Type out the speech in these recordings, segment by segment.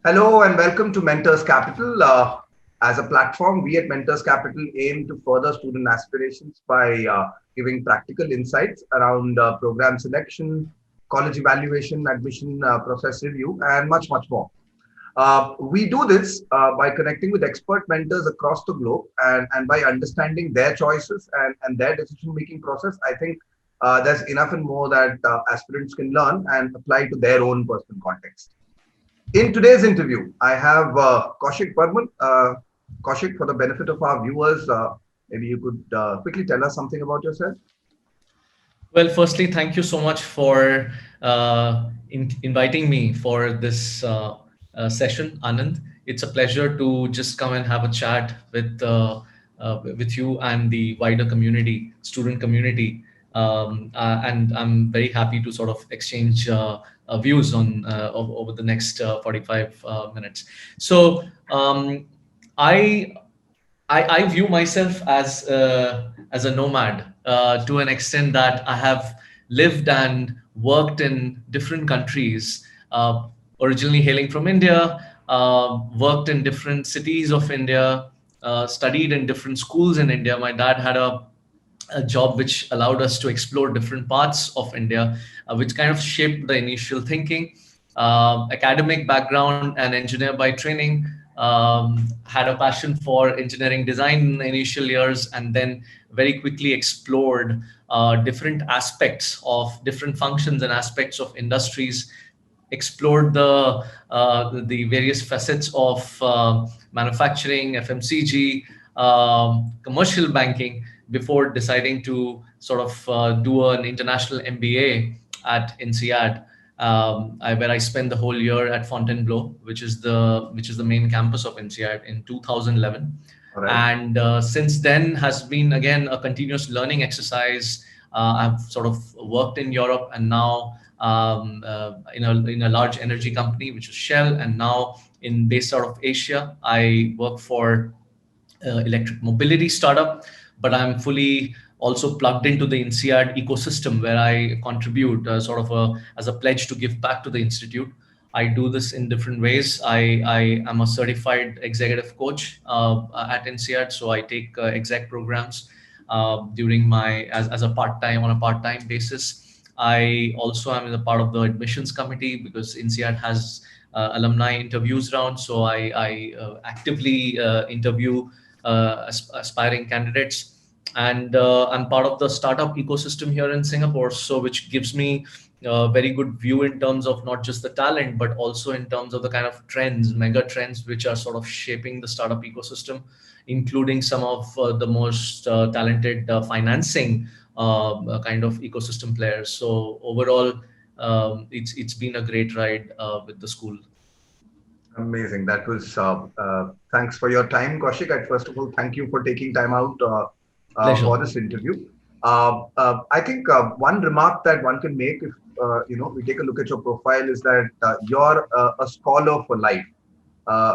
Hello and welcome to Mentors Capital. As a platform, we at Mentors Capital aim to further student aspirations by giving practical insights around program selection, college evaluation, admission process review, and much, much more. We do this by connecting with expert mentors across the globe and by understanding their choices and their decision-making process. I think there's enough and more that aspirants can learn and apply to their own personal context. In today's interview, I have Kaushik Burman. Kaushik, for the benefit of our viewers, maybe you could quickly tell us something about yourself. Well, firstly, thank you so much for inviting me for this session, Anand. It's a pleasure to just come and have a chat with you and the wider community, student community. And I'm very happy to sort of exchange views on over the next 45 minutes. So I I view myself as a nomad to an extent that I have lived and worked in different countries. Originally hailing from India, worked in different cities of India, studied in different schools in India. My dad had a job which allowed us to explore different parts of India, which kind of shaped the initial thinking. Academic background and engineer by training. Had a passion for engineering design in the initial years, and then very quickly explored different aspects of different functions and aspects of industries. Explored the various facets of manufacturing, FMCG, commercial banking before deciding to sort of do an international MBA at INSEAD, where I spent the whole year at Fontainebleau, which is the main campus of INSEAD in 2011. Right. And since then has been again a continuous learning exercise. I've sort of worked in Europe and now in a large energy company, which is Shell, and now based out of Asia. I work for electric mobility startup, but I'm fully also plugged into the INSEAD ecosystem where I contribute as a pledge to give back to the institute. I do this in different ways. I am a certified executive coach at INSEAD, so I take exec programs during as a part-time basis. I also am a part of the admissions committee because INSEAD has alumni interviews round, so I actively interview aspiring candidates. And I'm part of the startup ecosystem here in Singapore, so which gives me a very good view in terms of not just the talent, but also in terms of the kind of trends, mega trends, which are sort of shaping the startup ecosystem, including some of the most talented financing kind of ecosystem players. So overall, it's been a great ride with the school. Amazing. That was thanks for your time, Kaushik. And first of all, thank you for taking time out Pleasure. for this interview. I think one remark that one can make if we take a look at your profile is that you're a scholar for life.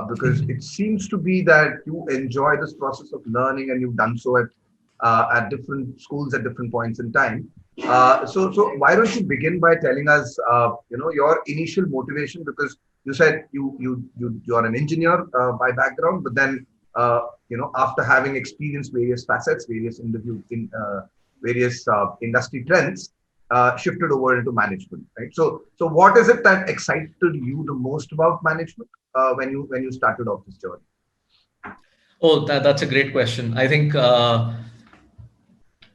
Because it seems to be that you enjoy this process of learning and you've done so at different schools at different points in time. So why don't you begin by telling us, your initial motivation? Because you said you are an engineer by background, but then after having experienced various facets, various various industry trends, shifted over into management, right? So what is it that excited you the most about management when you started off this journey? Oh, that's a great question. I think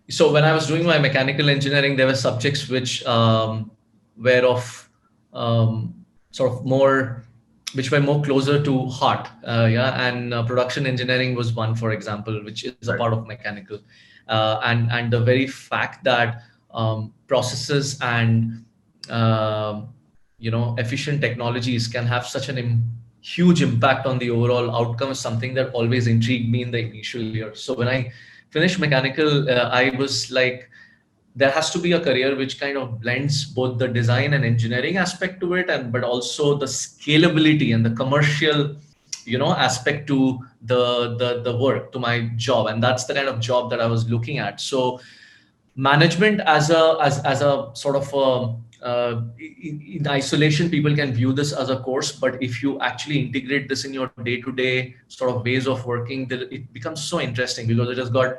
so. When I was doing my mechanical engineering, there were subjects which were of sort of more, which were more closer to heart. Yeah, and production engineering was one, for example, which is a Right. part of mechanical, and the very fact that processes and efficient technologies can have such an huge impact on the overall outcome is something that always intrigued me in the initial years. So when I finished mechanical, I was like, there has to be a career which kind of blends both the design and engineering aspect to it, and but also the scalability and the commercial aspect to the work, to my job. And that's the kind of job that I was looking at. So management as a sort of in isolation, people can view this as a course, but if you actually integrate this in your day-to-day sort of ways of working, it becomes so interesting because it has got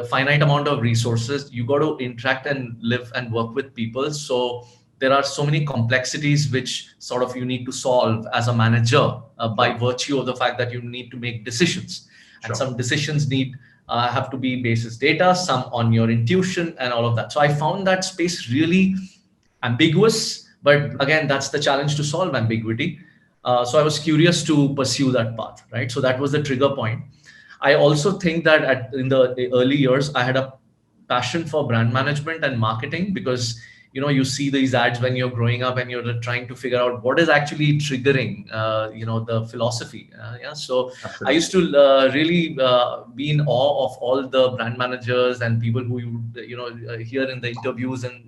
finite amount of resources. You got to interact and live and work with people. So there are so many complexities which sort of you need to solve as a manager by Sure. virtue of the fact that you need to make decisions, and Sure. some decisions need have to be basis data, some on your intuition and all of that. So I found that space really ambiguous, but again, that's the challenge, to solve ambiguity. So I was curious to pursue that path, right? So that was the trigger point. I also think that in the early years, I had a passion for brand management and marketing, because you see these ads when you're growing up and you're trying to figure out what is actually triggering the philosophy. Yeah, so I used Absolutely. to really be in awe of all the brand managers and people who you hear in the interviews and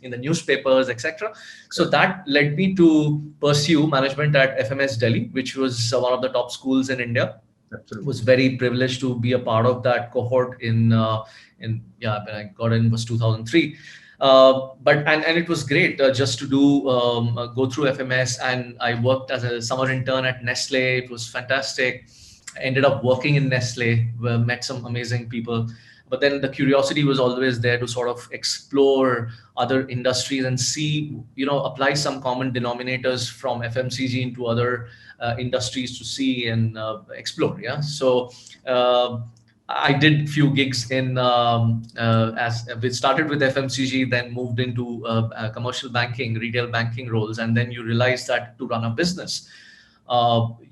in the newspapers, etc. So Correct. that led me to pursue management at FMS Delhi, which was one of the top schools in India. Absolutely. Was very privileged to be a part of that cohort in yeah, when I got in was 2003. But and it was great just to do go through FMS, and I worked as a summer intern at Nestle. It was fantastic. I ended up working in Nestle, where met some amazing people. But then the curiosity was always there to sort of explore other industries and see, apply some common denominators from FMCG into other industries to see and explore. Yeah. So I did few gigs in as we started with FMCG, then moved into commercial banking, retail banking roles, and then you realize that to run a business,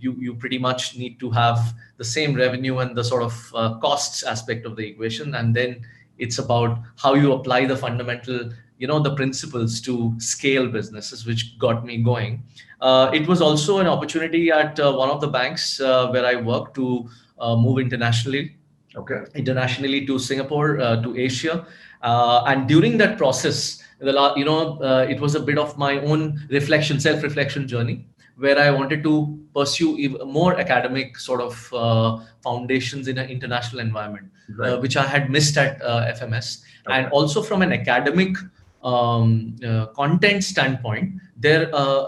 you pretty much need to have the same revenue and the sort of costs aspect of the equation, and then it's about how you apply the fundamental, the principles to scale businesses, which got me going. It was also an opportunity at one of the banks where I worked to move Okay. internationally to Singapore, to Asia. And during that process, it was a bit of my own reflection, self-reflection journey, where I wanted to pursue more academic sort of foundations in an international environment, Right. which I had missed at FMS. And Okay. also from an academic content standpoint,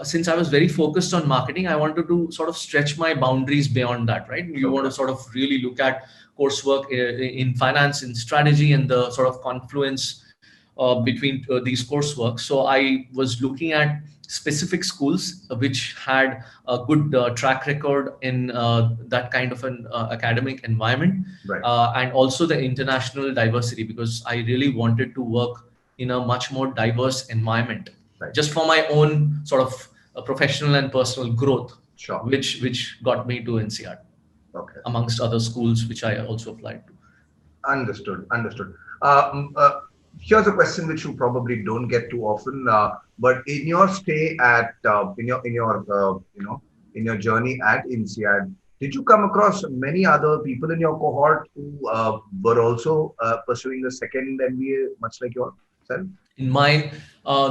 since I was very focused on marketing, I wanted to sort of stretch my boundaries beyond that, right? You want Okay. to sort of really look at coursework in finance, in strategy, and the sort of confluence between these coursework. So I was looking at specific schools which had a good track record in that kind of an academic environment, Right. and also the international diversity, because I really wanted to work in a much more diverse environment, Right. just for my own sort of professional and personal growth, Sure. which got me to INSEAD, Okay. amongst other schools which I also applied to. Understood. Understood. Here's a question which you probably don't get too often, but in your stay at in your journey at INSEAD, did you come across many other people in your cohort who were also pursuing the second MBA, much like yourself? In mine,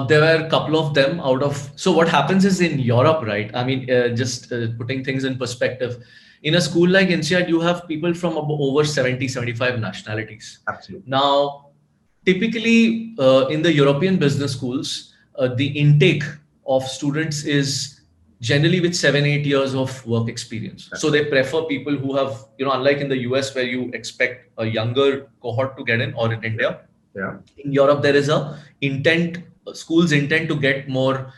there were a couple of them out of. So what happens is in Europe, right? I mean, just putting things in perspective, in a school like INSEAD, you have people from over 70, 75 nationalities. Absolutely. Now, typically in the European business schools, the intake of students is generally with 7, 8 years of work experience. That's So right. they prefer people who have, unlike in the US where you expect a younger cohort to get in, or in Yeah. India, Yeah. in Europe there is a intent, schools intend to get more.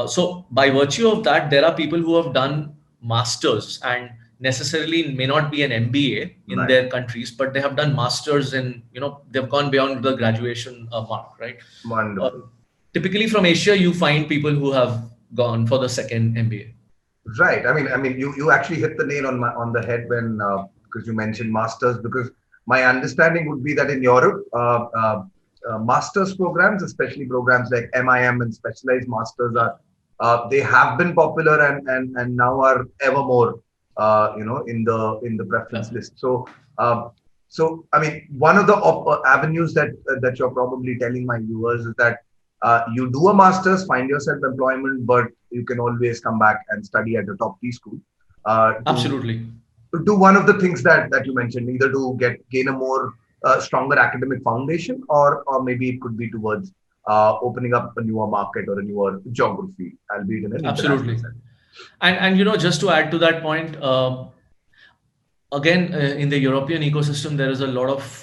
So by virtue of that, there are people who have done masters and necessarily may not be an MBA in Right. their countries, but they have done masters in, they've gone beyond the graduation mark, right? Uh, Wonderful. Typically from Asia, you find people who have gone for the second MBA. Right. I mean, you actually hit the nail on the head when because you mentioned masters. Because my understanding would be that in Europe, masters programs, especially programs like MIM and specialized masters, are they have been popular and now are ever more in the Yeah. preference list. So I mean, one of the avenues that you're probably telling my viewers is that you do a master's, find yourself employment, but you can always come back and study at the top T school Absolutely. to do one of the things that you mentioned, either to gain a more stronger academic foundation, or maybe it could be towards opening up a newer market or a newer geography, albeit in an international Absolutely. setting. And just to add to that point, again, in the European ecosystem, there is a lot of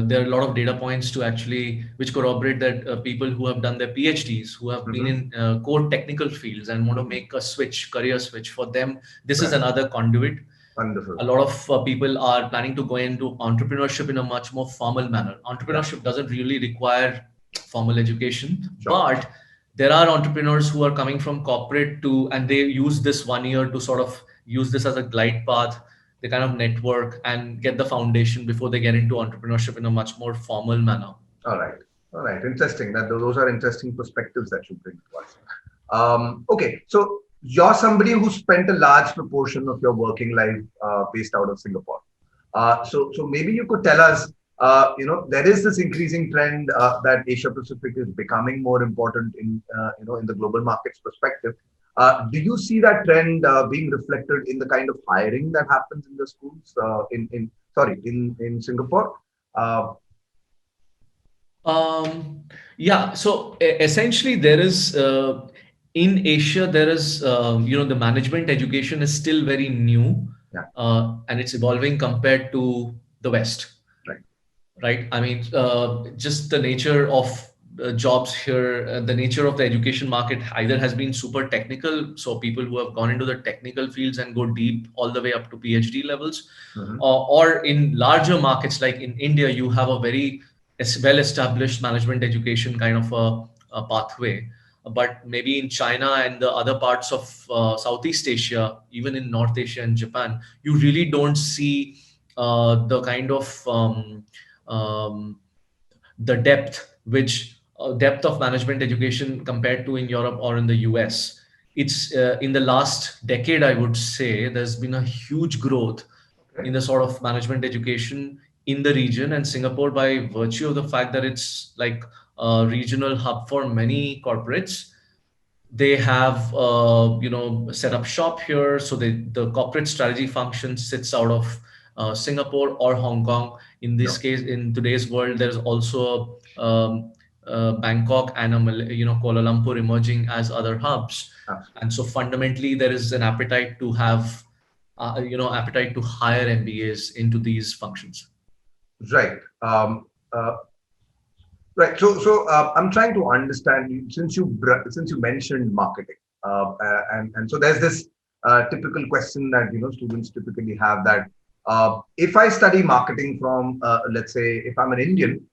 there are a lot of data points to actually which corroborate that people who have done their PhDs, who have been Hmm. in core technical fields and want to Hmm. make a switch, career switch, for them, this is Right. another conduit. Wonderful. A lot of people are planning to go into entrepreneurship in a much more formal manner. Yeah. Entrepreneurship doesn't really require formal education, Sure. but there are entrepreneurs who are coming from corporate to, and they use this 1 year to sort of use this as a glide path. They kind of network and get the foundation before they get into entrepreneurship in a much more formal manner. All right. All right. Interesting. That those are interesting perspectives that you bring to us. Okay. So you're somebody who spent a large proportion of your working life based out of Singapore. So maybe you could tell us, there is this increasing trend that Asia Pacific is becoming more important in the global markets perspective. Do you see that trend being reflected in the kind of hiring that happens in the schools in Singapore? Uh, Um, yeah, so essentially, there is in Asia, there is the management education is still very new, yeah. and it's evolving compared to the West, Right. right? I mean, just the nature of jobs here, the nature of the education market either has been super technical, so people who have gone into the technical fields and go deep all the way up to PhD levels, Hmm. or in larger markets like in India, you have a very well-established management education kind of a pathway. But maybe in China and the other parts of Southeast Asia, even in North Asia and Japan, you really don't see the kind of um, the depth of management education compared to in Europe or in the US. It's in the last decade, I would say, there's been a huge growth Okay. in the sort of management education in the region, and Singapore, by virtue of the fact that it's like a regional hub for many corporates, they have set up shop here, so the corporate strategy function sits out of Singapore or Hong Kong. In this Sure. case, in today's world, there's also Bangkok and Kuala Lumpur emerging as other hubs. And Absolutely. so fundamentally there is an appetite to have appetite to hire MBAs into these functions. Right. Right. So I'm trying to understand since you mentioned marketing, and so there's this typical question that students typically have that if I study marketing from let's say if I'm an Indian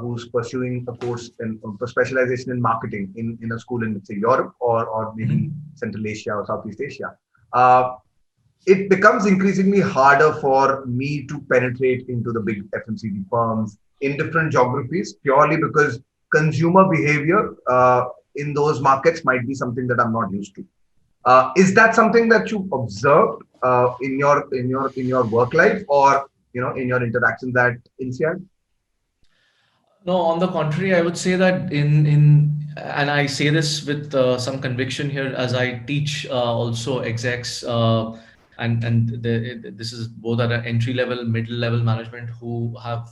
who's pursuing a course in specialization in marketing in a school in let's say Europe or maybe Mhm. Central Asia or Southeast Asia. Uh, it becomes increasingly harder for me to penetrate into the big FMCG firms in different geographies purely because consumer behavior in those markets might be something that I'm not used to. Is that something that you observed in your work life or in your interactions at INSEAD? No, on the contrary, I would say that and I say this with some conviction here as I teach also execs, this is both at an entry level, middle level management who have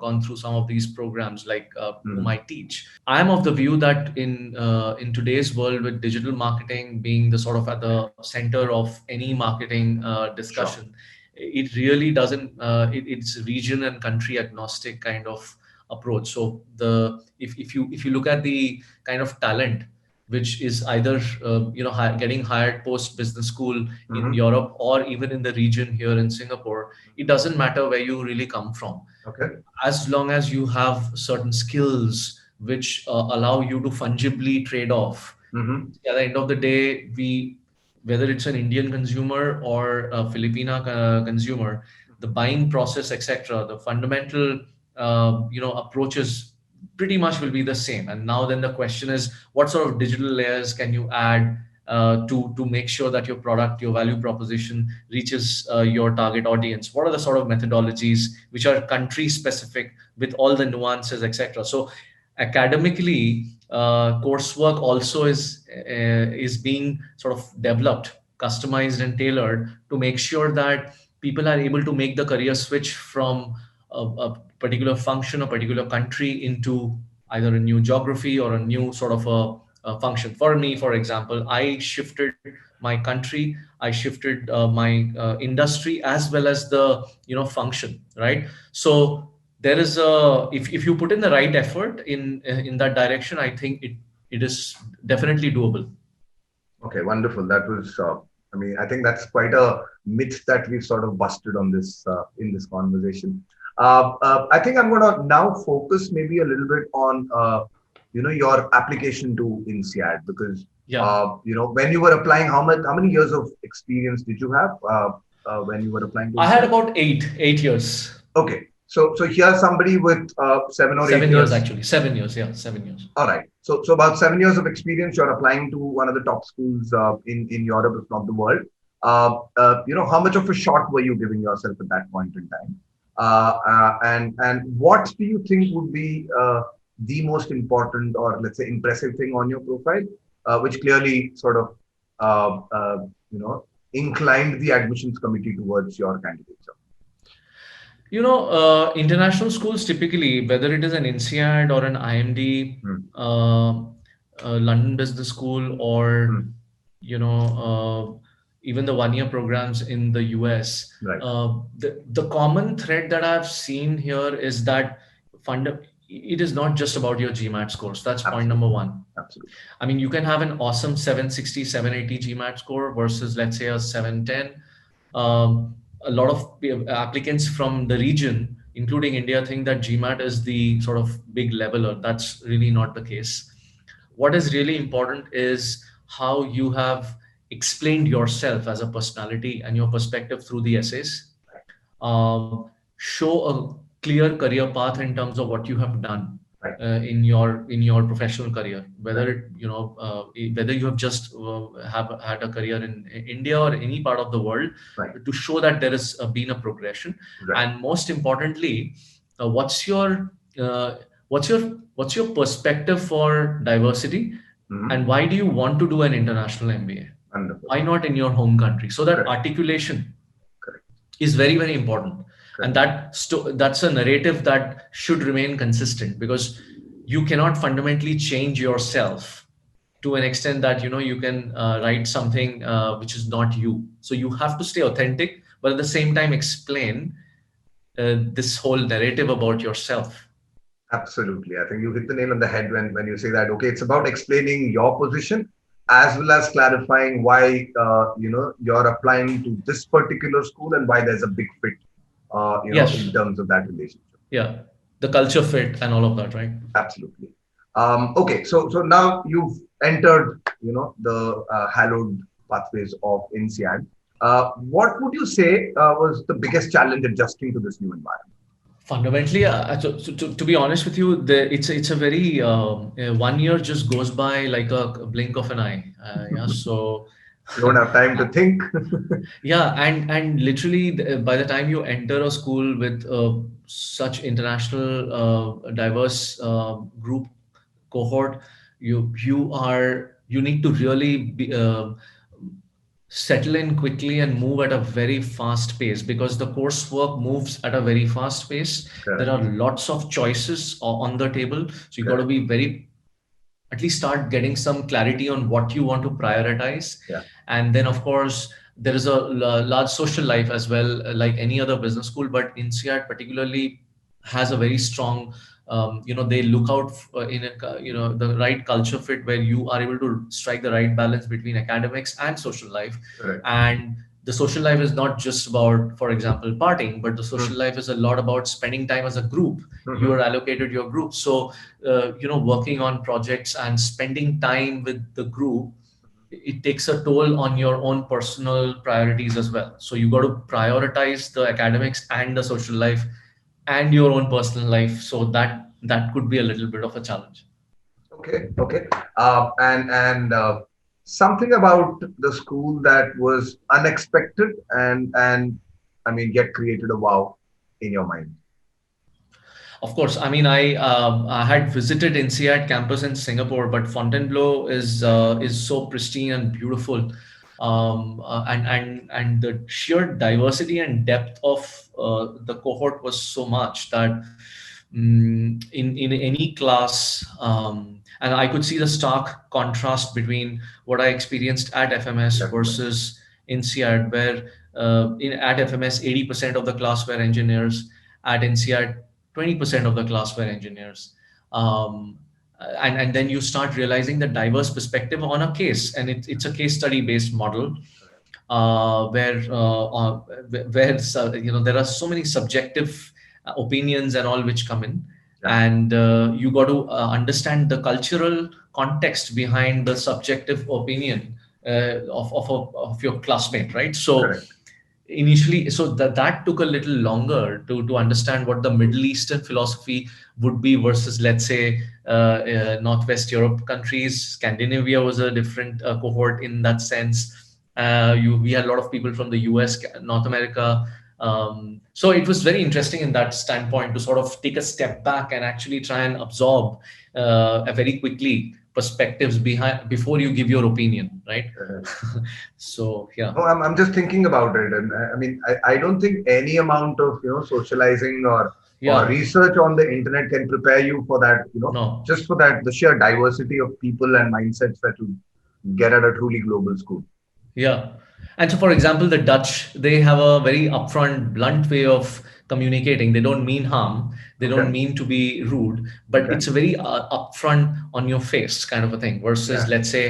gone through some of these programs, like whom Hmm. I teach. I am of the view that in today's world, with digital marketing being the sort of at the center of any marketing Sure. discussion, it really doesn't. It's region and country agnostic kind of approach. So if you look at the kind of talent which is either getting hired post business school in Hmm. Europe or even in the region here in Singapore, it doesn't matter where you really come from, Okay. as long as you have certain skills which allow you to fungibly trade off. Hmm. At the end of the day, whether it's an Indian consumer or a Filipina consumer, the buying process, etc., the fundamental approaches pretty much will be the same. And now then the question is, what sort of digital layers can you add to make sure that your product, your value proposition reaches your target audience? What are the sort of methodologies which are country specific with all the nuances, etc.? So academically, coursework also is being sort of developed, customized and tailored to make sure that people are able to make the career switch from a particular function, a particular country into either a new geography or a new sort of a function. For me, for example, I shifted my country, I shifted my industry as well as the function, right? So there is a, if you put in the right effort in that direction, I think it is definitely doable. Okay, wonderful. That was, I mean, I think that's quite a myth that we've sort of busted on this in this conversation. I think I'm going to now focus maybe a little bit on, your application to INSEAD because, Yeah, when you were applying, how many years of experience did you have when you were applying to I had INSEAD? about 8 years. Okay, so here's somebody with 7 or 8 7 years years. actually. 7 years, yeah, 7 years. All right. So about 7 years of experience, you're applying to one of the top schools in Europe, if not the world. How much of a shot were you giving yourself at that point in time? And what do you think would be the most important or let's say impressive thing on your profile, which clearly sort of inclined the admissions committee towards your candidature? International schools typically, whether it is an INSEAD or an IMD, Hmm. London Business School, or Hmm. even the 1 year programs in the US, Right. the common thread that I've seen here is that fund it is not just about your GMAT scores. That's point number Absolutely. one. Absolutely. I mean, you can have an awesome 760, 780 GMAT score versus, let's say, a 710. A lot of applicants from the region, including India, think that GMAT is the sort of big leveler. That's really not the case. What is really important is how you have explained yourself as a personality and your perspective through the essays. Show a clear career path in terms of what you have done Right. in your professional career, Right. whether you have just have had a career in India or any part of the world, Right. to show that there has been a progression. Right. And most importantly, what's your uh, what's your perspective for diversity, Mhm. and why do you want to do an international MBA? Wonderful. Why not in your home country? So that Correct. articulation Correct. is very, very important. And Correct. that's a narrative that should remain consistent, because you cannot fundamentally change yourself to an extent that you can write something which is not you. So you have to stay authentic, but at the same time explain this whole narrative about yourself. Absolutely. I think you hit the nail on the head when you say that. Okay, it's about explaining your position as well as clarifying why you're applying to this particular school and why there's a big fit Yes. in terms of that relationship. Yeah, the culture fit and all of that, right? Absolutely. Okay, so now you've entered the hallowed pathways of INSEAD. What would you say was the biggest challenge adjusting to this new environment? Fundamentally, to be honest with you, it's a very 1 year just goes by like a blink of an eye. Yeah, so You don't have time to think. yeah, and literally by the time you enter a school with such international diverse group cohort, you need to really settle in quickly and move at a very fast pace, because the coursework moves at a very fast pace. There Correct. are lots of choices on the table, so you got to Correct. be very, at least start getting some clarity on what you want to prioritize. Yeah. And then of course there is a large social life as well, like any other business school, but INSEAD particularly has a very strong they look out in the right culture fit, where you are able to strike the right balance between academics and social life. Correct. And the social life is not just about, for example, partying, but the social Mm. life is a lot about spending time as a group. You Mhm. are allocated your group, so working on projects and spending time with the group, it takes a toll on your own personal priorities as well. So you got to prioritize the academics and the social life and your own personal life, so that could be a little bit of a challenge. Okay, okay. And something about the school that was unexpected and I mean, yet created a wow in your mind. Of course, I mean, I had visited INSEAD campus in Singapore, but Fontainebleau is so pristine and beautiful, and the sheer diversity and depth of the cohort was so much that in any class, and I could see the stark contrast between what I experienced at FMS Definitely. versus INSEAD, where at FMS 80% of the class were engineers, at INSEAD 20% of the class were engineers. Um, and then you start realizing the diverse perspective on a case, and it's a case study based model, where there are so many subjective opinions and all which come in, Yeah. and you got to understand the cultural context behind the subjective opinion of your classmate, right? So Correct. initially, so that took a little longer to understand what the Middle Eastern philosophy would be versus, let's say, Northwest Europe countries. Scandinavia was a different cohort in that sense. We had a lot of people from the US, North America. So it was very interesting in that standpoint to sort of take a step back and actually try and absorb very quickly perspectives behind before you give your opinion, right? So yeah. No, I'm just thinking about it, and I mean, I don't think any amount of socializing or Yeah. research on the internet can prepare you for that. No. Just for that, the sheer diversity of people and mindsets that you get at a truly global school. Yeah. And so, for example, the Dutch, they have a very upfront, blunt way of communicating. They don't mean harm. They Okay. don't mean to be rude, but Okay. it's a very upfront on your face kind of a thing. Versus, Yeah. let's say,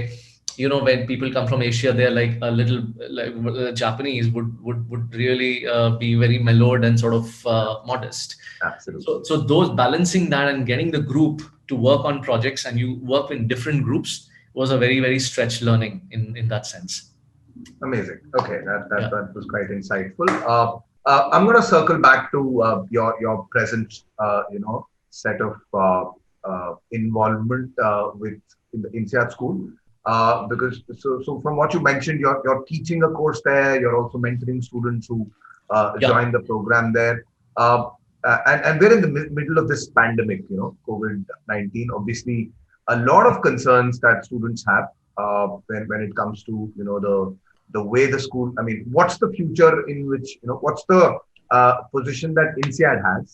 when people come from Asia, they're like a little like Japanese would really be very mellowed and sort of modest. Absolutely. So those balancing that and getting the group to work on projects, and you work in different groups, was a very very stretched learning in that sense. Amazing. Okay, Yeah. that was quite insightful. I'm going to circle back to your present set of involvement with in the INSEAD school, because so from what you mentioned, you're teaching a course there. You're also mentoring students who Yeah. join the program there. Uh, and we're in the middle of this pandemic, COVID-19. Obviously, a lot of concerns that students have when it comes to the way the school. I mean, what's the future in which what's the position that INSEAD has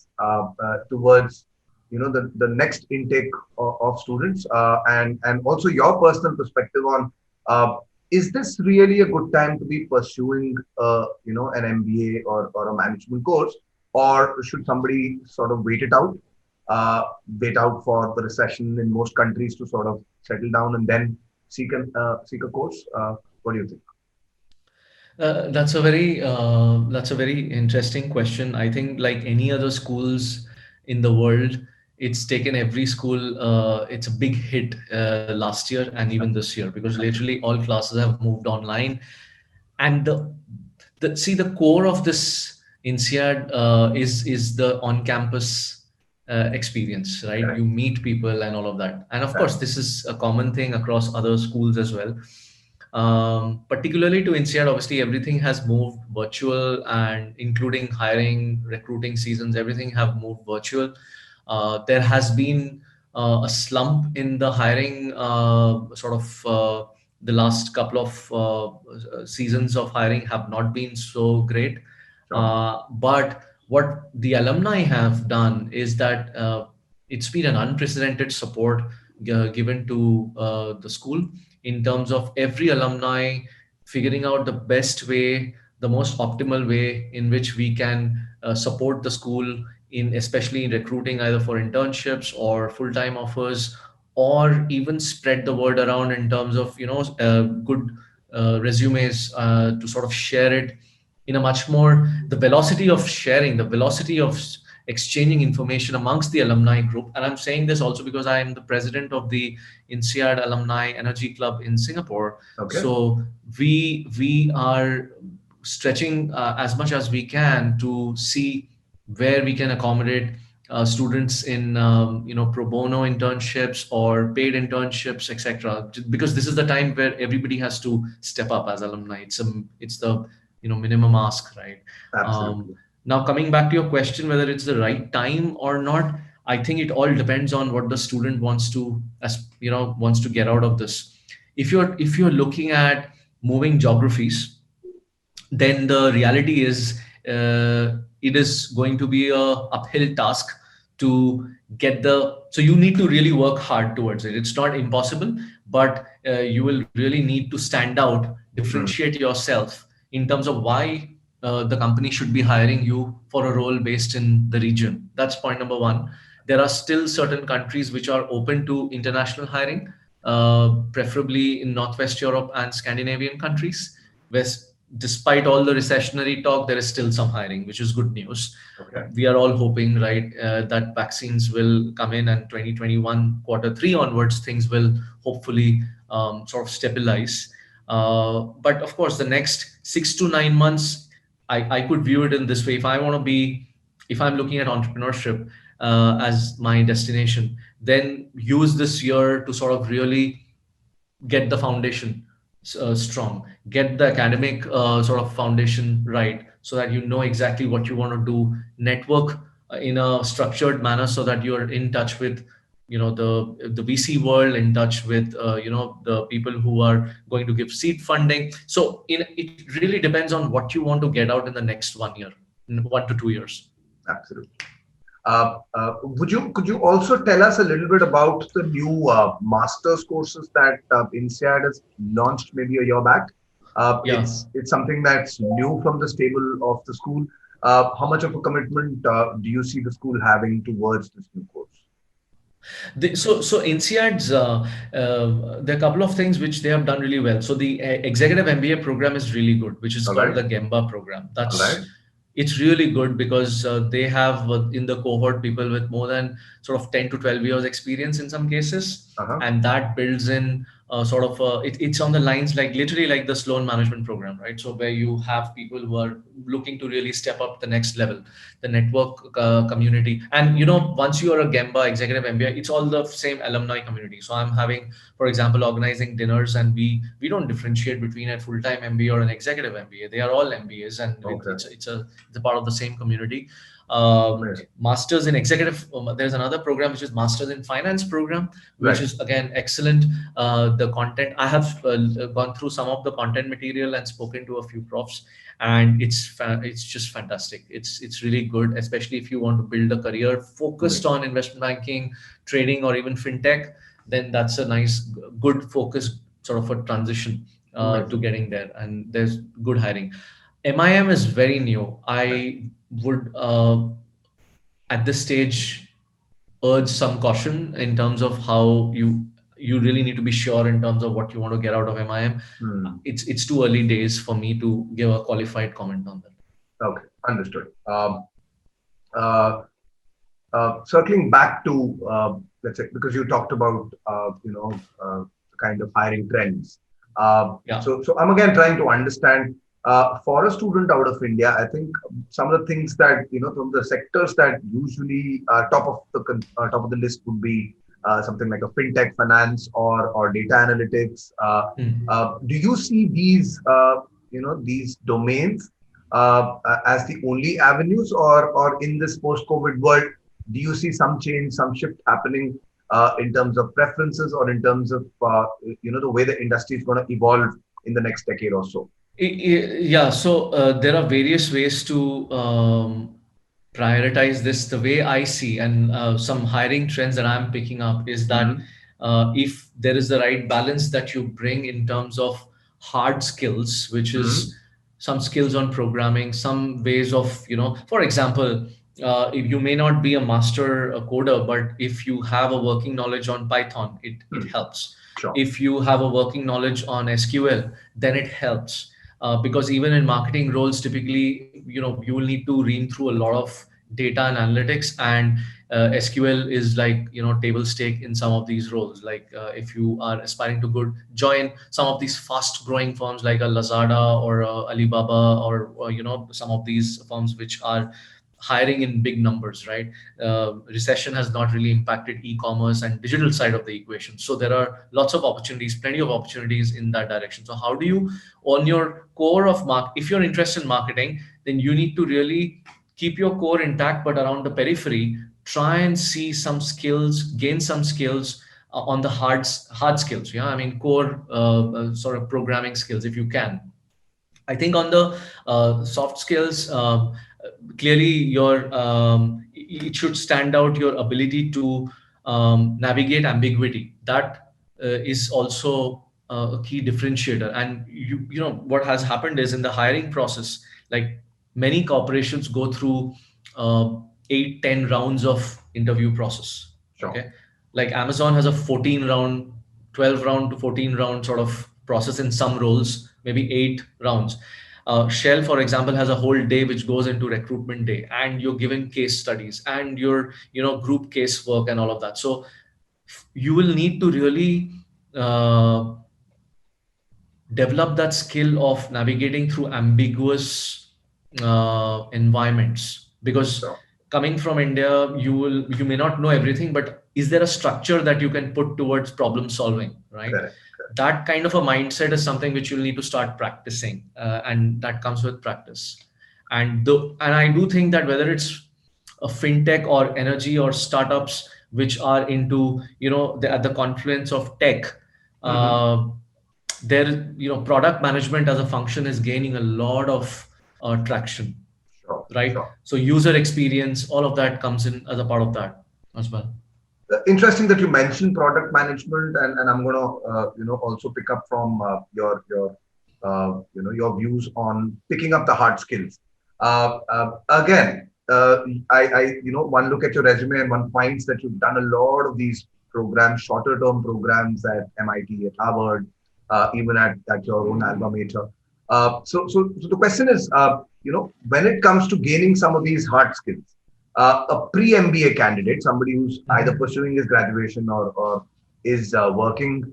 towards the next intake of students, and also your personal perspective on is this really a good time to be pursuing an MBA or a management course, or should somebody sort of uh, wait out for the recession in most countries to sort of settle down and then seek a course? What do you think? That's a very interesting question. I think like any other schools in the world, it's taken every school. It's a big hit last year and even this year, because literally all classes have moved online, and the see the core of this INSEAD is the on-campus experience, right? You Correct. meet people and all of that, and of course Correct. this is a common thing across other schools as well. Particularly to INSEAD, obviously everything has moved virtual, and including hiring, recruiting seasons, everything have moved virtual. There has been a slump in the hiring, the last couple of seasons of hiring have not been so great. Sure. But what the alumni have done is that it's been an unprecedented support given to the school, in terms of every alumni figuring out the best way, the most optimal way in which we can support the school in, especially in recruiting either for internships or full-time offers, or even spread the word around in terms of good resumes, to sort of share it in a much more, the velocity of sharing, the velocity of exchanging information amongst the alumni group. And I'm saying this also because I am the president of the INSEAD Alumni Energy Club in Singapore. Okay. So we are stretching as much as we can to see where we can accommodate students in pro bono internships or paid internships, etc. Because this is the time where everybody has to step up as alumni. It's the minimum ask, right? Um, Absolutely. Now coming back to your question, whether it's the right time or not, I think it all depends on what the student wants to get out of this. If you're looking at moving geographies, then the reality is it is going to be a uphill task to get the, so you need to really work hard towards it. It's not impossible, but you will really need to stand out, Hmm. differentiate yourself in terms of why the company should be hiring you for a role based in the region. That's point number one. There are still certain countries which are open to international hiring, preferably in Northwest Europe and Scandinavian countries, where despite all the recessionary talk, there is still some hiring, which is good news. Okay. We are all hoping, right, that vaccines will come in, and 2021 quarter three onwards, things will hopefully sort of stabilize. But of course, the next 6 to 9 months, I could view it in this way. If I want to be, if I'm looking at entrepreneurship as my destination, then use this year to sort of really get the foundation strong, get the academic sort of foundation right, so that you know exactly what you want to do, network in a structured manner, so that you're in touch with, the VC world, in touch with the people who are going to give seed funding. So it really depends on what you want to get out in the next 1 year, 1 to 2 years. Absolutely. Could you also tell us a little bit about the new master's courses that INSEAD has launched maybe a year back? Yeah. It's something that's new from the stable of the school. How much of a commitment do you see the school having towards this new course? So INSEAD's, there are a couple of things which they have done really well. So the executive MBA program is really good, which is All called right, the Gemba program. all right. It's really good because they have in the cohort people with more than sort of 10 to 12 years experience in some cases, Uh-huh. and that builds in sort of it's on the lines like literally like the Sloan management program, right? So where you have people who are looking to really step up the next level, the network community. And once you are a Gemba executive MBA, it's all the same alumni community. So I'm having, for example, organizing dinners, and we don't differentiate between a full-time MBA or an executive MBA. They are all MBAs, and Okay. it's a part of the same community. Amazing. Masters in executive, there's another program which is Masters in Finance program, which Right. is again excellent. The content, I have gone through some of the content material and spoken to a few profs, and it's just fantastic. It's really good, especially if you want to build a career focused Amazing. on investment banking, trading, or even fintech. Then that's a nice, good focus sort of a transition to Amazing. getting there, and there's good hiring. MIM is very new. Right. I would at this stage urge some caution in terms of how you really need to be sure in terms of what you want to get out of MIM. Hmm. It's too early days for me to give a qualified comment on that. Okay. Understood. Uh, Circling back to let's say, because you talked about kind of hiring trends. Yeah. So I'm again trying to understand for a student out of India. I think some of the things that from the sectors that usually top of the list would be something like a fintech, finance, or data analytics. Hmm. Do you see these domains as the only avenues, or in this post-COVID world, do you see some change, some shift happening in terms of preferences, or in terms of the way the industry is going to evolve in the next decade or so? Yeah, so there are various ways to prioritize this. The way I see, and some hiring trends that I'm picking up is that Hmm. if there is the right balance that you bring in terms of hard skills, which is Hmm. some skills on programming, some ways of, for example, if you may not be a master coder, but if you have a working knowledge on Python, it Hmm. helps. Sure. If you have a working knowledge on SQL, then it helps. Because even in marketing roles, typically, you will need to read through a lot of data and analytics, and SQL is like, table stake in some of these roles. Like if you are aspiring to join some of these fast growing firms like a Lazada or a Alibaba, or some of these firms which are hiring in big numbers, right? Recession has not really impacted e-commerce and digital side of the equation. So there are lots of opportunities, plenty of opportunities in that direction. So how do you, on your core of if you're interested in marketing, then you need to really keep your core intact, but around the periphery, try and see some skills, gain some skills on the hard skills. Yeah, I mean core sort of programming skills if you can. I think on the soft skills, clearly it should stand out your ability to navigate ambiguity. That is also a key differentiator. And you know what has happened is in the hiring process, like many corporations go through 8-10 rounds of interview process. Sure. Okay, like Amazon has a 14 round, 12 round to 14 round sort of process in some roles, maybe 8 rounds. Shell, for example, has a whole day which goes into recruitment day, and you're given case studies and your group case work and all of that. So you will need to really uh, develop that skill of navigating through ambiguous environments, because Sure. coming from India, you may not know everything, but is there a structure that you can put towards problem solving, right? Correct. That kind of a mindset is something which you'll need to start practicing, and that comes with practice. And I do think that whether it's a fintech or energy or startups which are into at the confluence of tech, Mm-hmm. uh, there product management as a function is gaining a lot of traction, Sure. right? Sure. So user experience, all of that comes in as a part of that as well. Interesting that you mentioned product management, and I'm going to also pick up from your views on picking up the hard skills. Again, I one look at your resume and one finds that you've done a lot of these programs, shorter term programs at MIT, at Harvard, even at your own alma mater. So the question is, when it comes to gaining some of these hard skills, a pre-MBA candidate, somebody who's either Mhm. pursuing his graduation or is working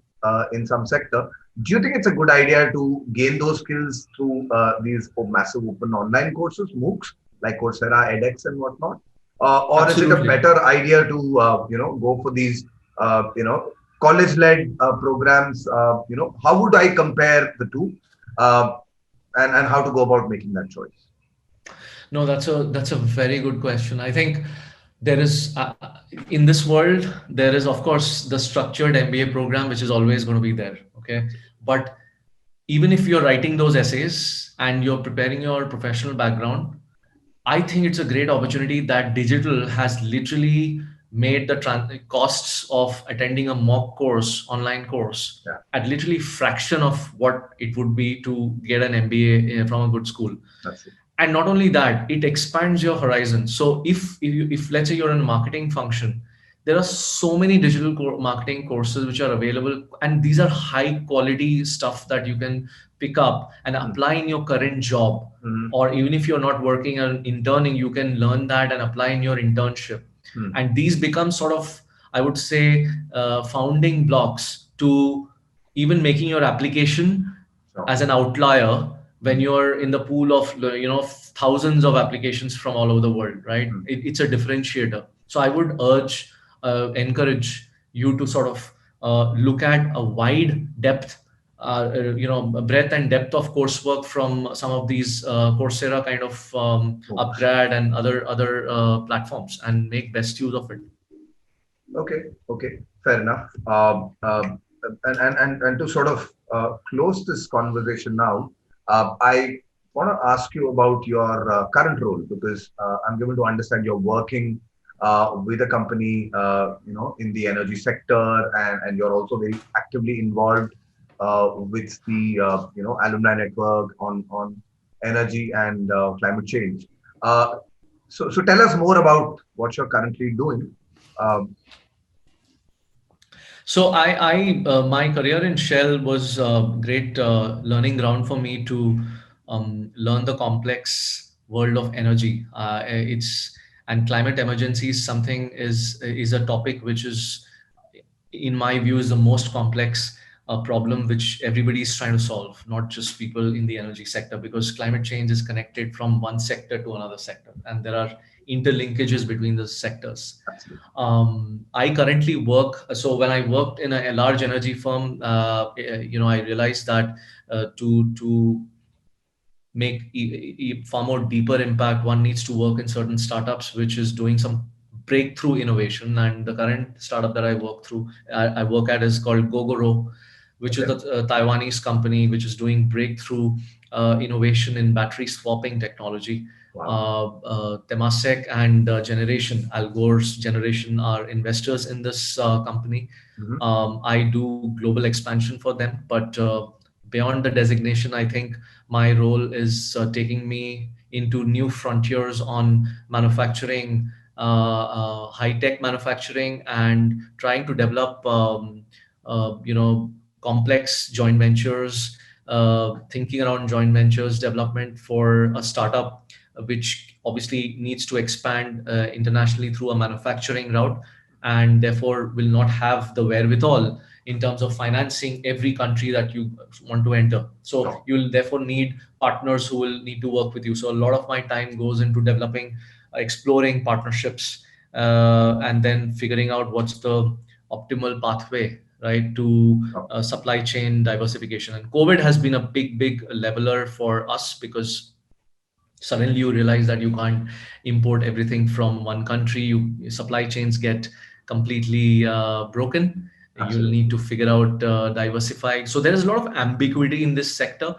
in some sector, do you think it's a good idea to gain those skills through these massive open online courses, MOOCs, like Coursera, edX, and whatnot? Or is it a Absolutely. better idea to go for these college-led programs? How would I compare the two, uh, and how to go about making that choice? No, that's a very good question. I think there is in this world there is of course the structured MBA program which is always going to be there. Okay, but even if you're writing those essays and you're preparing your professional background, I think it's a great opportunity that digital has literally made the costs of attending a mock course, online course, Yeah, at literally fraction of what it would be to get an MBA from a good school. that's it. And not only that, it expands your horizon. So if let's say you're in a marketing function, there are so many digital marketing courses which are available, and these are high quality stuff that you can pick up and apply in your current job. Mm-hmm. Or even if you're not working on interning, you can learn that and apply in your internship. Mm-hmm. And these become sort of, I would say, founding blocks to even making your application Sure. as an outlier when Mm-hmm. you're in the pool of thousands of applications from all over the world, right? It's a differentiator. So I would encourage you to sort of look at a wide depth, a breadth and depth of coursework from some of these Coursera kind of MOOCs. upgrad and other platforms, and make best use of it. Okay, okay, fair enough. And to sort of close this conversation now, I want to ask you about your current role, because I'm given to understand you're working with a company, in the energy sector, and you're also very actively involved with the alumni network on energy and climate change. Uh, so tell us more about what you're currently doing. Um, So my career in Shell was a great learning ground for me to learn the complex world of energy. It's and climate emergency is something is a topic which is, in my view, is the most complex problem which everybody is trying to solve, not just people in the energy sector, because climate change is connected from one sector to another sector, and there are interlinkages between the sectors. Absolutely. I currently work. So when I worked in a large energy firm, I realized that to make far more deeper impact, one needs to work in certain startups which is doing some breakthrough innovation. And the current startup that I work at is called Gogoro, which is Okay. a Taiwanese company which is doing breakthrough innovation in battery swapping technology. Wow. Temasek and Generation, Al Gore's Generation, are investors in this company. Hmm. I do global expansion for them, but beyond the designation, I think my role is taking me into new frontiers on manufacturing, high tech manufacturing, and trying to develop, complex joint ventures, thinking around joint ventures development for a startup which obviously needs to expand internationally through a manufacturing route, and therefore will not have the wherewithal in terms of financing every country that you want to enter. So Sure. you will therefore need partners who will need to work with you. So a lot of my time goes into developing, exploring partnerships, and then figuring out what's the optimal pathway, right, to Sure. supply chain diversification. And COVID has been a big leveler for us, because suddenly you realize that you can't import everything from one country. Supply chains get completely broken. You'll need Absolutely. to figure out, diversify. So there is a lot of ambiguity in this sector.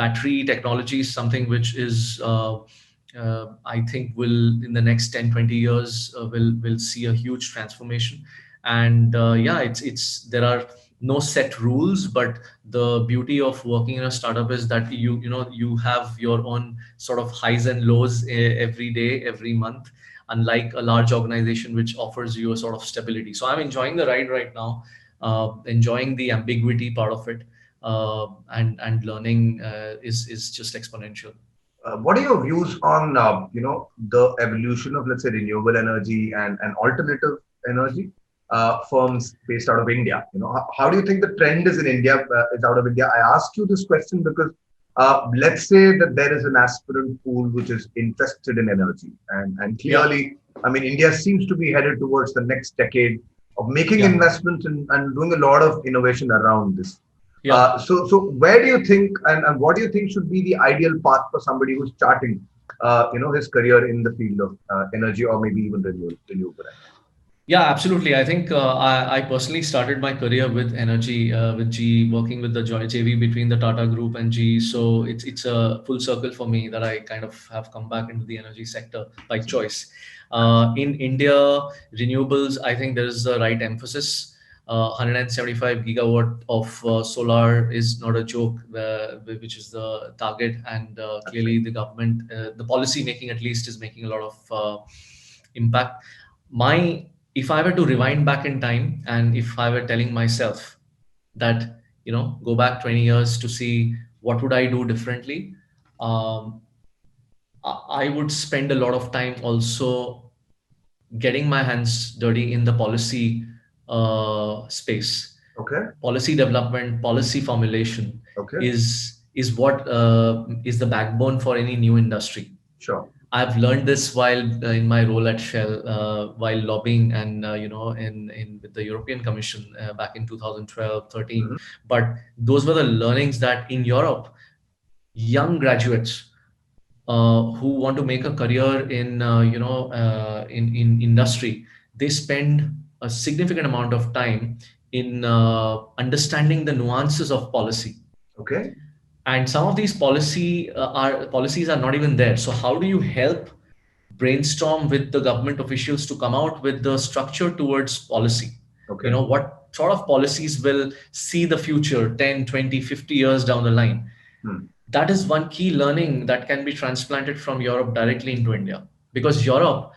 Battery technology is something which is, I think, will in the next 10-20 years, will see a huge transformation. And yeah, it's there are no set rules, but the beauty of working in a startup is that you have your own sort of highs and lows, every day, every month, unlike a large organization which offers you a sort of stability. So I'm enjoying the ride right now, enjoying the ambiguity part of it, and learning is just exponential. What are your views on the evolution of, let's say, renewable energy and alternative energy firms based out of India? How do you think the trend is in India? Is out of India? I ask you this question because let's say that there is an aspirant pool which is interested in energy, and Yeah, clearly, I mean, India seems to be headed towards the next decade of making yeah, investments and doing a lot of innovation around this. yeah. So where do you think, and what do you think should be the ideal path for somebody who's starting, his career in the field of energy or maybe even renewable energy? Yeah, absolutely. I think I personally started my career with energy, with GE, working with the JV between the Tata Group and GE. So it's a full circle for me that I kind of have come back into the energy sector by Absolutely. choice. Absolutely. In India, renewables, I think there is the right emphasis. 175 gigawatt of solar is not a joke, which is the target, and That's right. clearly the government, the policy making at least, is making a lot of impact. My If I were to rewind back in time, and if I were telling myself that, go back 20 years to see what would I do differently, um, I would spend a lot of time also getting my hands dirty in the policy space. Okay. Policy development, policy formulation Okay. is what is the backbone for any new industry. Sure. I've learned this while in my role at Shell, while lobbying, and in with the European Commission back in 2012, 13. Hmm. But those were the learnings that in Europe, young graduates who want to make a career in in industry, they spend a significant amount of time in understanding the nuances of policy. Okay. And some of these policies are not even there. So how do you help brainstorm with the government officials to come out with the structure towards policy? Okay. What sort of policies will see the future 10, 20, 50 years down the line? Hmm. That is one key learning that can be transplanted from Europe directly into India, because Europe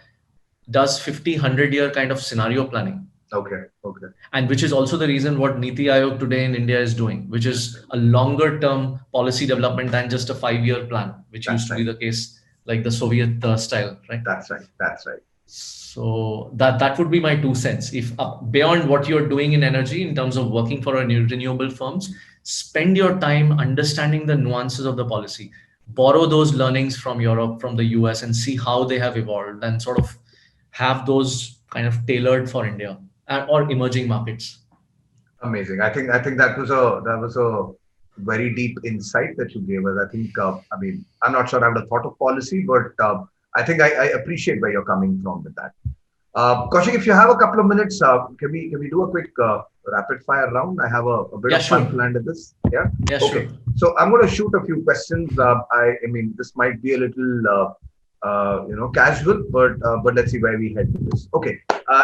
does 50, 100-year kind of scenario planning, Okay. Okay. and which is also the reason what Niti Aayog today in India is doing, which is a longer term policy development than just a 5-year plan, which used That's to be right. the case like the Soviet style, right? That's right. That's right. So that would be my 2 cents. If beyond what you're doing in energy in terms of working for a new renewable firms, spend your time understanding the nuances of the policy. Borrow those learnings from Europe, from the US, and see how they have evolved, and sort of have those kind of tailored for India or emerging markets. Amazing. I think that was a very deep insight that you gave us. I think I mean, I'm not sure I would have thought of policy, but I appreciate where you're coming from with that. Kaushik, if you have a couple of minutes, can we do a quick rapid fire round. I have a bit Yeah, of fun sure. planned at this. Yeah. Yeah, Okay. sure. So I'm going to shoot a few questions. I mean, this might be a little, casual, but let's see where we head with this. Okay.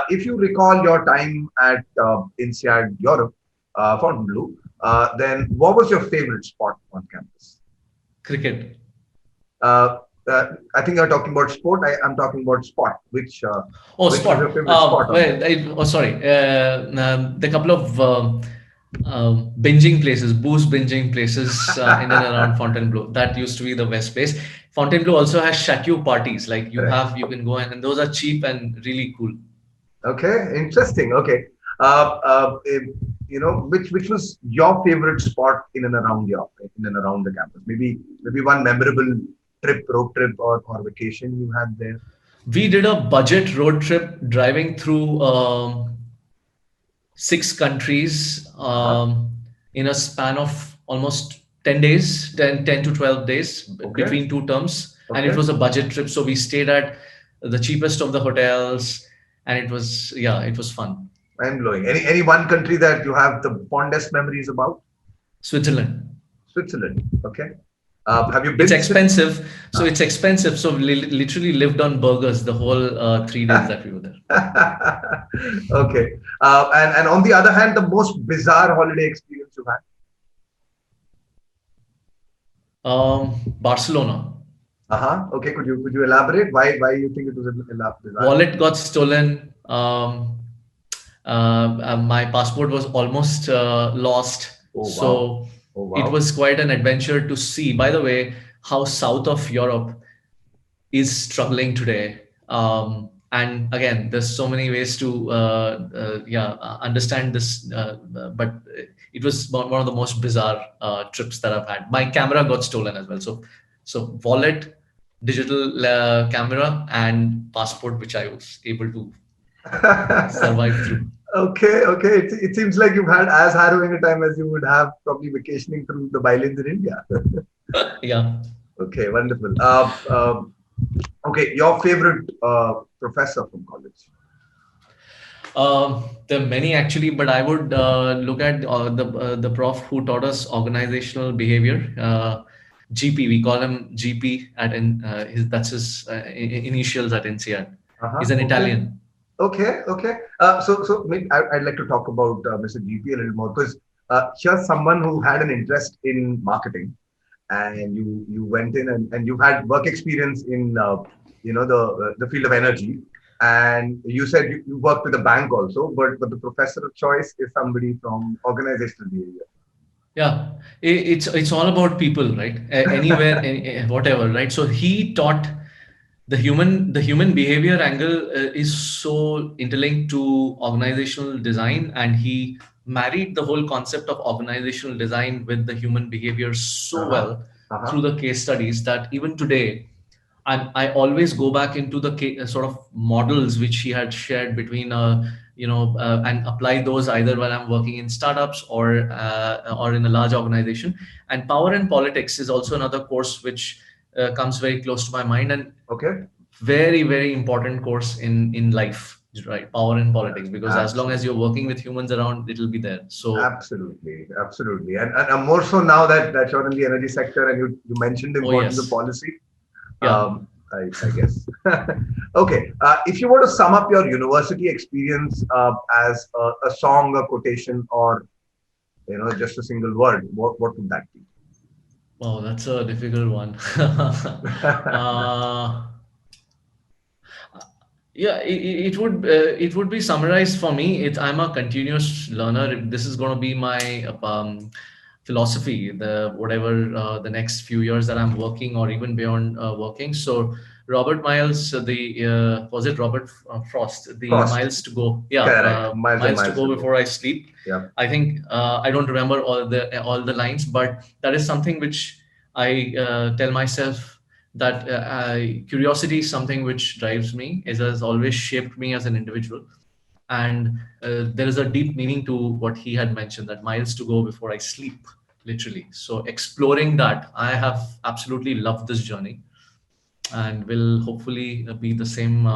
If you recall your time at INSEAD Europe, Fontainebleau, then what was your favorite spot on campus? Cricket. Uh, I think you're talking about sport. I'm talking about sport. Oh, Which was spot. your favorite spot on Well, campus? oh, sorry. The couple of binging places, booze binging places in and around Fontainebleau. That used to be the best place. Fontainebleau also has chateau parties. Like Correct. you can go and those are cheap and really cool. Okay, interesting. Okay, uh, uh, eh, which was your favorite spot in and around the campus? Maybe one memorable road trip or vacation you had there. We did a budget road trip driving through 6 countries Uh-huh. in a span of almost 10 days, 10 to 12 days Okay, between two terms. And it okay, was a budget trip. So we stayed at the cheapest of the hotels. And it was, yeah, it was fun. mind blowing. Any one country that you have the fondest memories about? Switzerland. Switzerland. Okay. Have you It's been to Switzerland? expensive. So it's expensive. So we literally lived on burgers the whole 3 days that we were there. Okay. And on the other hand, the most bizarre holiday experience you had? Barcelona. Uh-huh. Okay. Could you elaborate why you think it was a bizarre? Wallet got stolen. My passport was almost lost. Oh wow. So Oh it wow. was quite an adventure to see. By the way, how south of Europe is struggling today. And again, there's so many ways to understand this, but it was one of the most bizarre trips that I've had. My camera got stolen as well. So wallet, digital camera, and passport, which I was able to survive through. Okay. Okay. It seems like you've had as harrowing a time as you would have probably vacationing through the Bailands in India. Yeah. Okay. Wonderful. Okay. Your favorite professor from college? There are many actually, but I would look at the prof who taught us organizational behavior. GP, we call him GP that's his initials at INSEAD. Uh-huh. He's an Okay. Italian. Okay, okay. So maybe I'd like to talk about Mr. GP a little more because here's someone who had an interest in marketing, and you went in and you had work experience in the field of energy, and you said you worked with a bank also, but the professor of choice is somebody from organizational behavior. Yeah, it's all about people, right? Anywhere, whatever, right? So he taught the human behavior angle is so interlinked to organizational design, and he married the whole concept of organizational design with the human behavior so Uh-huh. well Uh-huh. through the case studies that even today I always go back into the sort of models which he had shared between and apply those either when I'm working in startups or in a large organization. And power and politics is also another course which comes very close to my mind, and Okay. very very important course in life, right? Power and politics, because as long as Absolutely. you're working with humans around, it'll be there. So Absolutely, absolutely, and more so now that you're in the energy sector, and you mentioned the oh importance of yes, policy. yeah. I guess. Okay, if you were to sum up your university experience as a song, a quotation, or just a single word, what would that be? Wow, that's a difficult one. uh, Yeah, it would be summarized for me. I'm a continuous learner. This is going to be my philosophy. The whatever the next few years that I'm working, or even beyond working. So Robert Miles, the was it Robert Frost? The Frost, miles to go. Yeah, correct. Miles and miles to miles go ago. before I sleep. Yeah. I think I don't remember all the lines, but that is something which I tell myself that curiosity is something which drives me. It has always shaped me as an individual, and there is a deep meaning to what he had mentioned, that miles to go before I sleep, literally. So exploring that, I have absolutely loved this journey, and will hopefully be the same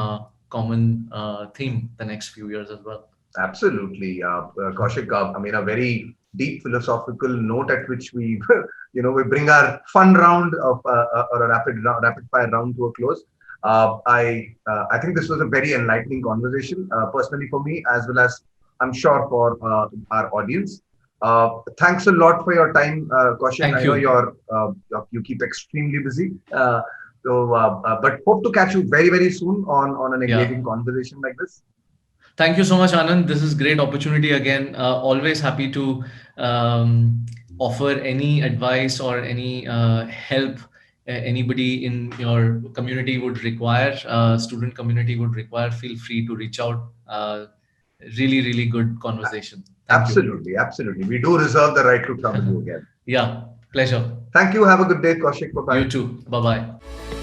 common theme the next few years as well. Absolutely, Kaushik. I mean, a very deep philosophical note at which we, we bring our fun round of or a rapid fire round to a close. I think this was a very enlightening conversation, personally for me as well as I'm sure for our audience. Thanks a lot for your time, Kaushik. Thank I know you. you keep extremely busy. But hope to catch you very soon on an Yeah. engaging conversation like this. Thank you so much, Anand. This is great opportunity again. Always happy to offer any advice or any help anybody in your community would require, student community would require. Feel free to reach out. Really good conversation. Thank you. Absolutely. We do reserve the right to trouble you again. Yeah, pleasure. Thank you. Have a good day, Kaushik. Bye You bye. too. Bye bye.